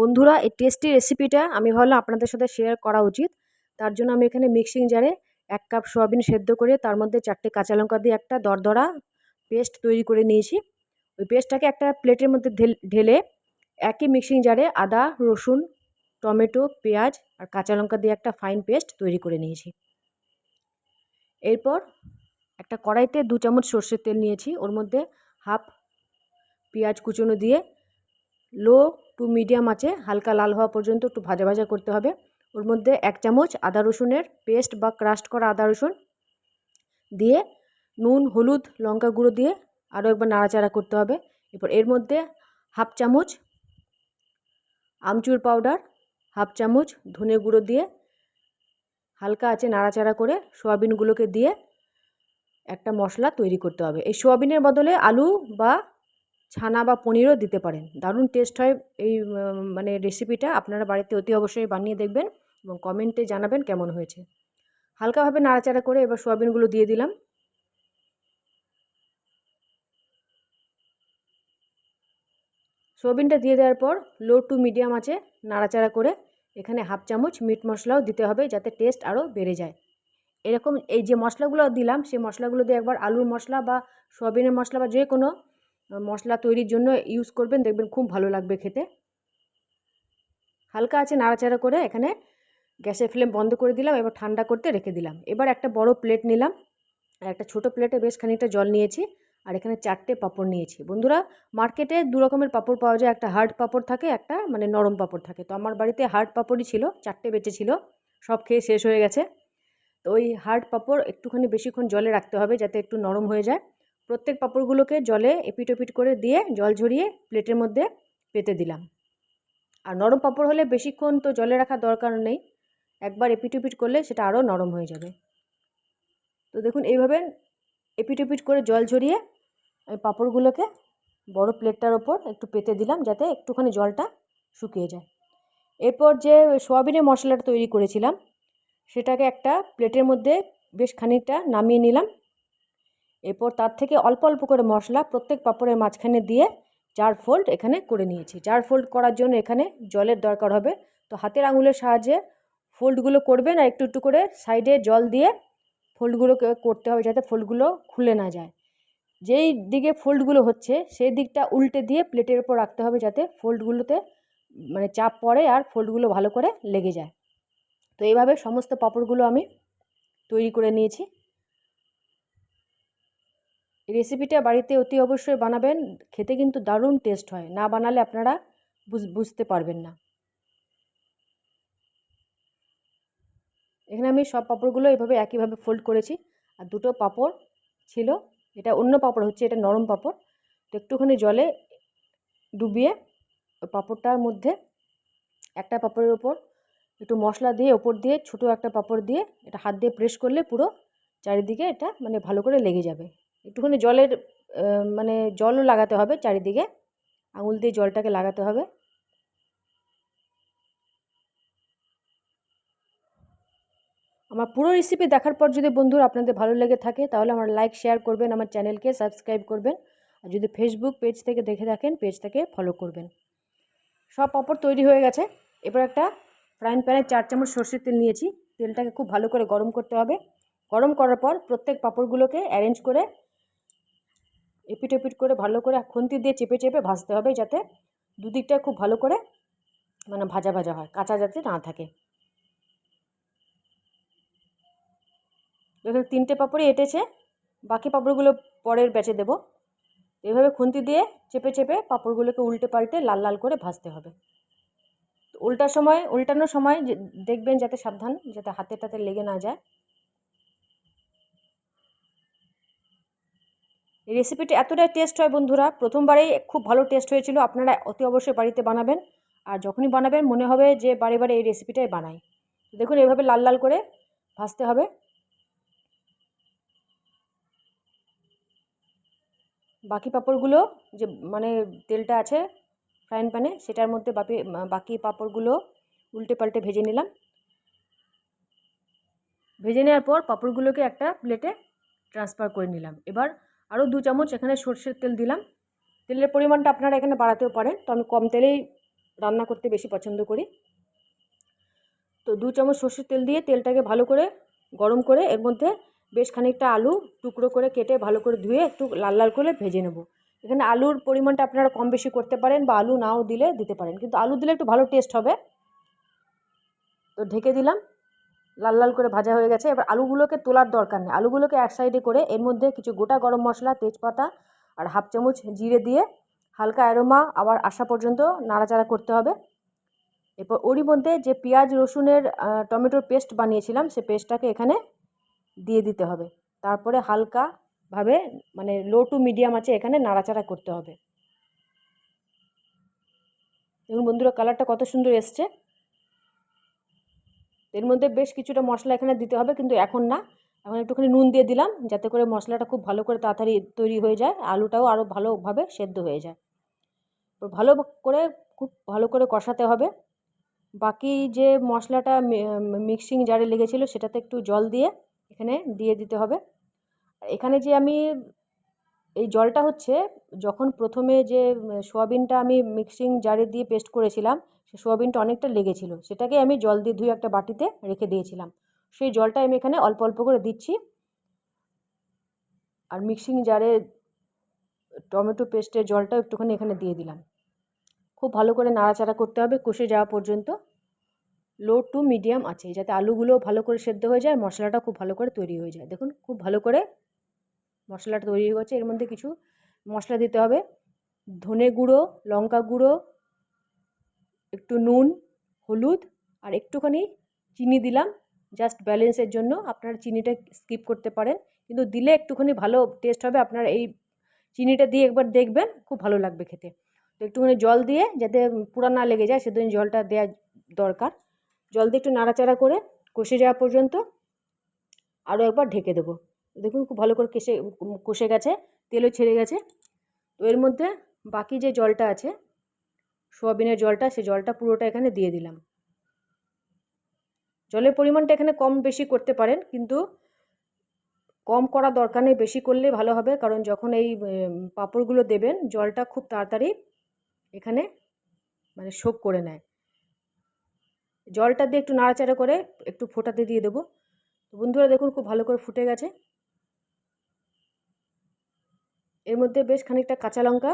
বন্ধুরা, এই টেস্টি রেসিপিটা আমি ভাবলাম আপনাদের সাথে শেয়ার করা উচিত। তার জন্য আমি এখানে মিক্সিং জারে ১ কাপ সয়াবিন সেদ্ধ করে তার মধ্যে ৪টে কাঁচা লঙ্কা দিয়ে একটা দরদরা পেস্ট তৈরি করে নিয়েছি। ওই পেস্টটাকে একটা প্লেটের মধ্যে ঢেলে একই মিক্সিং জারে আদা, রসুন, টমেটো, পেঁয়াজ আর কাঁচা লঙ্কা দিয়ে একটা ফাইন পেস্ট তৈরি করে নিয়েছি। এরপর একটা কড়াইতে ২ চামচ সর্ষের তেল নিয়েছি। ওর মধ্যে হাফ পেঁয়াজ কুচনো দিয়ে লো টু মিডিয়াম আঁচে হালকা লাল হওয়া পর্যন্ত একটু ভাজা ভাজা করতে হবে। ওর মধ্যে ১ চামচ আদা রসুনের পেস্ট বা ক্রাশড করা আদা রসুন দিয়ে নুন, হলুদ, লঙ্কা গুঁড়ো দিয়ে আরও একবার নাড়াচাড়া করতে হবে। এরপর এর মধ্যে হাফ চামচ আমচুর পাউডার, হাফ চামচ ধনে গুঁড়ো দিয়ে হালকা আঁচে নাড়াচাড়া করে সোয়াবিনগুলোকে দিয়ে একটা মশলা তৈরি করতে হবে। এই সোয়াবিনের বদলে আলু বা ছানা বা পনিরও দিতে পারেন। দারুণ টেস্ট হয় এই মানে রেসিপিটা। আপনারা বাড়িতে অতি অবশ্যই বানিয়ে দেখবেন এবং কমেন্টে জানাবেন কেমন হয়েছে। হালকাভাবে নাড়াচাড়া করে এবার সোয়াবিনগুলো দিয়ে দিলাম। সোয়াবিনটা দিয়ে দেওয়ার পর লো টু মিডিয়াম আঁচে নাড়াচাড়া করে এখানে হাফ চামচ মিট মশলাও দিতে হবে যাতে টেস্ট আরও বেড়ে যায়। এরকম এই যে মশলাগুলো দিলাম সেই মশলাগুলো দিয়ে একবার আলুর মশলা বা সোয়াবিনের মশলা বা যে কোনো মশলা তৈরির জন্য ইউজ করবেন, দেখবেন খুব ভালো লাগবে খেতে। হালকা আছে নাড়াচাড়া করে এখানে গ্যাসের ফ্লেম বন্ধ করে দিলাম। এবার ঠান্ডা করতে রেখে দিলাম। এবার একটা বড় প্লেট নিলাম আর একটা ছোটো প্লেটে বেশ খানিকটা জল নিয়েছি আর এখানে 4টে পাঁপড় নিয়েছি। বন্ধুরা, মার্কেটে 2 রকমের পাঁপড় পাওয়া যায়, একটা হার্ড পাঁপড় থাকে, একটা মানে নরম পাঁপড় থাকে। তো আমার বাড়িতে হার্ড পাঁপড়ই ছিল, 4টে বেঁচে ছিল, সব খেয়ে শেষ হয়ে গেছে। তো ওই হার্ড পাঁপড় একটুখানি বেশিক্ষণ জলে রাখতে হবে যাতে একটু নরম হয়ে যায়। প্রত্যেক পাঁপড়গুলোকে জলে এপিট ওপিট করে দিয়ে জল ঝরিয়ে প্লেটের মধ্যে পেতে দিলাম। আর নরম পাঁপড় হলে বেশিক্ষণ তো জলে রাখার দরকার নেই, একবার এপিট ওপিট করলে সেটা আরও নরম হয়ে যাবে। তো দেখুন এইভাবে এপিট ওপিট করে জল ঝরিয়ে আমি পাঁপড়গুলোকে বড় প্লেটটার ওপর একটু পেতে দিলাম যাতে একটুখানি জলটা শুকিয়ে যায়। এরপর যে সোয়াবিনের মশলাটা তৈরি করেছিলাম সেটাকে একটা প্লেটের মধ্যে বেশ খানিকটা নামিয়ে নিলাম। এরপর তার থেকে অল্প অল্প করে মশলা প্রত্যেক পাঁপড়ের মাঝখানে দিয়ে 4 ফোল্ড এখানে করে নিয়েছি। 4 ফোল্ড করার জন্য এখানে জলের দরকার হবে। তো হাতের আঙুলের সাহায্যে ফোল্ডগুলো করবেন আর একটু একটু করে সাইডে জল দিয়ে ফোল্ডগুলোকে করতে হবে যাতে ফোল্ডগুলো খুলে না যায়। যেই দিকে ফোল্ডগুলো হচ্ছে সেই দিকটা উল্টে দিয়ে প্লেটের ওপর রাখতে হবে যাতে ফোল্ডগুলোতে মানে চাপ পড়ে আর ফোল্ডগুলো ভালো করে লেগে যায়। তো এইভাবে সমস্ত পাঁপড়গুলো আমি তৈরি করে নিয়েছি। এই রেসিপিটা বাড়িতে অতি অবশ্যই বানাবেন, খেতে কিন্তু দারুণ টেস্ট হয়। না বানালে আপনারা বুঝতে পারবেন না। এখানে আমি সব পাঁপড়গুলো এভাবে একইভাবে ফোল্ড করেছি। আর 2টো পাঁপড় ছিল, এটা অন্য পাঁপড় হচ্ছে, এটা নরম পাঁপড়। তো একটুখানি জলে ডুবিয়ে ওই পাঁপড়টার মধ্যে একটা পাঁপড়ের ওপর একটু মশলা দিয়ে ওপর দিয়ে ছোটো একটা পাঁপড় দিয়ে এটা হাত দিয়ে প্রেস করলে পুরো চারিদিকে এটা মানে ভালো করে লেগে যাবে। একটুখানি জলের মানে জলও লাগাতে হবে চারিদিকে, আঙুল দিয়ে জলটাকে লাগাতে হবে। আমার পুরো রেসিপি দেখার পর যদি বন্ধুরা আপনাদের ভালো লেগে থাকে তাহলে আমার লাইক শেয়ার করবেন, আমার চ্যানেলকে সাবস্ক্রাইব করবেন। আর যদি ফেসবুক পেজ থেকে দেখে থাকেন পেজটাকে ফলো করবেন। সব পাঁপড় তৈরি হয়ে গেছে। এবার একটা ফ্রাইং প্যানে 4 চামচ সর্ষের তেল নিয়েছি। তেলটাকে খুব ভালো করে গরম করতে হবে। গরম করার পর প্রত্যেক পাঁপড়গুলোকে অ্যারেঞ্জ করে এপিট ওপিট করে ভালো করে খুন্তি দিয়ে চেপে চেপে ভাজতে হবে যাতে দুদিকটা খুব ভালো করে মানে ভাজা ভাজা হয়, কাঁচা যাতে না থাকে। দেখুন 3টে পাঁপড়ই এঁটেছে, বাকি পাঁপড়গুলো পরের ব্যাচে দেবো। এভাবে খুন্তি দিয়ে চেপে চেপে পাঁপড়গুলোকে উল্টে পাল্টে লাল লাল করে ভাজতে হবে। উল্টানোর সময় দেখবেন যাতে সাবধান, যাতে হাতে টাতে লেগে না যায়। এই রেসিপিটি এতটাই টেস্ট হয় বন্ধুরা, প্রথমবারেই খুব ভালো টেস্ট হয়েছিল। আপনারা অতি অবশ্যই বাড়িতে বানাবেন। আর যখনই বানাবেন মনে হবে যে বারে বারে এই রেসিপিটাই বানাই। দেখুন এভাবে লাল লাল করে ভাজতে হবে। বাকি পাঁপড়গুলো যে মানে তেলটা আছে ফ্রাইং প্যানে সেটার মধ্যে বাকি পাঁপড়গুলো উল্টে পাল্টে ভেজে নিলাম। ভেজে নেওয়ার পর পাঁপড়গুলোকে একটা প্লেটে ট্রান্সফার করে নিলাম। এবার আরও 2 চামচ এখানে সর্ষের তেল দিলাম। তেলের পরিমাণটা আপনারা এখানে বাড়াতেও পারেন, তো আমি কম তেলেই রান্না করতে বেশি পছন্দ করি। তো 2 চামচ সর্ষের তেল দিয়ে তেলটাকে ভালো করে গরম করে এর মধ্যে বেশ খানিকটা আলু টুকরো করে কেটে ভালো করে ধুয়ে একটু লাল লাল করে ভেজে নেব। এখানে আলুর পরিমাণটা আপনারা কম বেশি করতে পারেন বা আলু নাও দিলে দিতে পারেন, কিন্তু আলু দিলে একটু ভালো টেস্ট হবে। তো ঢেকে দিলাম, লাল লাল করে ভাজা হয়ে গেছে। এবার আলুগুলোকে তোলার দরকার নেই, আলুগুলোকে এক সাইডে করে এর মধ্যে কিছু গোটা গরম মশলা, তেজপাতা আর হাফ চামচ জিরে দিয়ে হালকা অ্যারোমা আবার আসা পর্যন্ত নাড়াচাড়া করতে হবে। এরপর ওরই মধ্যে যে পেঁয়াজ রসুনের টমেটোর পেস্ট বানিয়েছিলাম সে পেস্টটাকে এখানে দিয়ে দিতে হবে। তারপরে হালকাভাবে মানে লো টু মিডিয়াম আছে এখানে নাড়াচাড়া করতে হবে। দেখুন বন্ধুরা কালারটা কত সুন্দর এসছে। এর মধ্যে বেশ কিছুটা মশলা এখানে দিতে হবে, কিন্তু এখন না, এখন একটুখানি নুন দিয়ে দিলাম যাতে করে মশলাটা খুব ভালো করে তাড়াতাড়ি তৈরি হয়ে যায়, আলুটাও আরও ভালোভাবে সেদ্ধ হয়ে যায়। তো ভালো করে খুব ভালো করে কষাতে হবে। বাকি যে মশলাটা মিক্সিং জারে লেগেছিলো সেটাতে একটু জল দিয়ে এখানে দিয়ে দিতে হবে। এখানে যে আমি এই জলটা হচ্ছে যখন প্রথমে যে সোয়াবিনটা আমি মিক্সিং জারে দিয়ে পেস্ট করেছিলাম সে সোয়াবিনটা অনেকটা লেগেছিলো, সেটাকে আমি জল দিয়ে ধুয়ে একটা বাটিতে রেখে দিয়েছিলাম, সেই জলটা আমি এখানে অল্প অল্প করে দিচ্ছি। আর মিক্সিং জারে টমেটো পেস্টের জলটাও একটুখানি এখানে দিয়ে দিলাম। খুব ভালো করে নাড়াচাড়া করতে হবে কষে যাওয়া পর্যন্ত, লো টু মিডিয়াম আছে, যাতে আলুগুলো ভালো করে সেদ্ধ হয়ে যায়, মশলাটা খুব ভালো করে তৈরি হয়ে যায়। দেখুন খুব ভালো করে মশলাটা তৈরি হয়ে গেছে। এর মধ্যে কিছু মশলা দিতে হবে, ধনে গুঁড়ো, লঙ্কা গুঁড়ো, একটু নুন, হলুদ আর একটুখানি চিনি দিলাম জাস্ট ব্যালেন্সের জন্য। আপনারা চিনিটা স্কিপ করতে পারেন, কিন্তু দিলে একটুখানি ভালো টেস্ট হবে। আপনারা এই চিনিটা দিয়ে একবার দেখবেন, খুব ভালো লাগবে খেতে। তো একটুখানি জল দিয়ে যাতে পুরা না লেগে যায় সেদিন জলটা দেওয়া দরকার। জল দিয়ে একটু নাড়াচাড়া করে কষে যাওয়া পর্যন্ত আরও একবার ঢেকে দেবো। দেখুন খুব ভালো করে কষে গেছে, তেলও ছেড়ে গেছে। তো এর মধ্যে বাকি যে জলটা আছে সোয়াবিনের জলটা, সেই জলটা পুরোটা এখানে দিয়ে দিলাম। জলের পরিমাণটা এখানে কম বেশি করতে পারেন, কিন্তু কম করা দরকার নেই, বেশি করলে ভালো হবে, কারণ যখন এই পাঁপড়গুলো দেবেন জলটা খুব তাড়াতাড়ি এখানে মানে সোক করে নেয়। জলটা দিয়ে একটু নাড়াচাড়া করে একটু ফোটাতে দিয়ে দেবো। তো বন্ধুরা দেখুন খুব ভালো করে ফুটে গেছে। এর মধ্যে বেশ খানিকটা কাঁচা লঙ্কা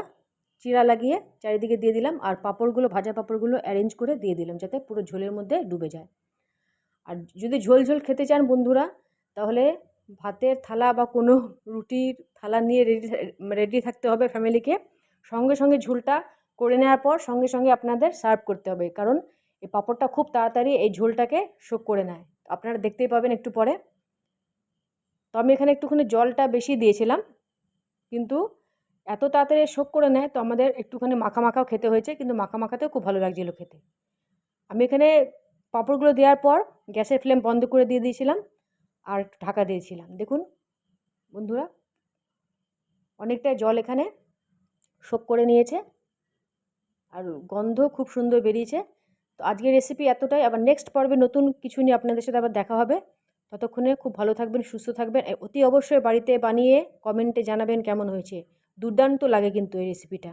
চিরা লাগিয়ে চারিদিকে দিয়ে দিলাম, আর পাঁপড়গুলো, ভাজা পাঁপড়গুলো অ্যারেঞ্জ করে দিয়ে দিলাম যাতে পুরো ঝোলের মধ্যে ডুবে যায়। আর যদি ঝোল ঝোল খেতে চান বন্ধুরা, তাহলে ভাতের থালা বা কোনো রুটির থালা নিয়ে রেডি থাকতে হবে ফ্যামিলিকে। সঙ্গে সঙ্গে ঝোলটা করে নেওয়ার পর সঙ্গে সঙ্গে আপনাদের সার্ভ করতে হবে, কারণ এই পাঁপড়টা খুব তাড়াতাড়ি এই ঝোলটাকে শোক করে নেয়। আপনারা দেখতেই পাবেন একটু পরে। তো আমি এখানে একটুখানি জলটা বেশি দিয়েছিলাম, কিন্তু এত তাড়াতাড়ি শোক করে নেয় তো আমাদের একটুখানি মাখা মাখাও খেতে হয়েছে, কিন্তু মাখা মাখাতেও খুব ভালো লাগছিলো খেতে। আমি এখানে পাঁপড়গুলো দেওয়ার পর গ্যাসের ফ্লেম বন্ধ করে দিয়ে দিয়েছিলাম আর একটু ঢাকা দিয়েছিলাম। দেখুন বন্ধুরা অনেকটাই জল এখানে শোক করে নিয়েছে আর গন্ধ খুব সুন্দর বেরিয়েছে। তো আজকের রেসিপি এতটাই, আবার নেক্সট পর্বে নতুন কিছু নিয়ে আপনাদের সাথে আবার দেখা হবে। ততক্ষণে খুব ভালো থাকবেন, সুস্থ থাকবেন। অতি অবশ্যই বাড়িতে বানিয়ে কমেন্টে জানাবেন কেমন হয়েছে। দুর্দান্ত লাগে কিন্তু এই রেসিপিটা।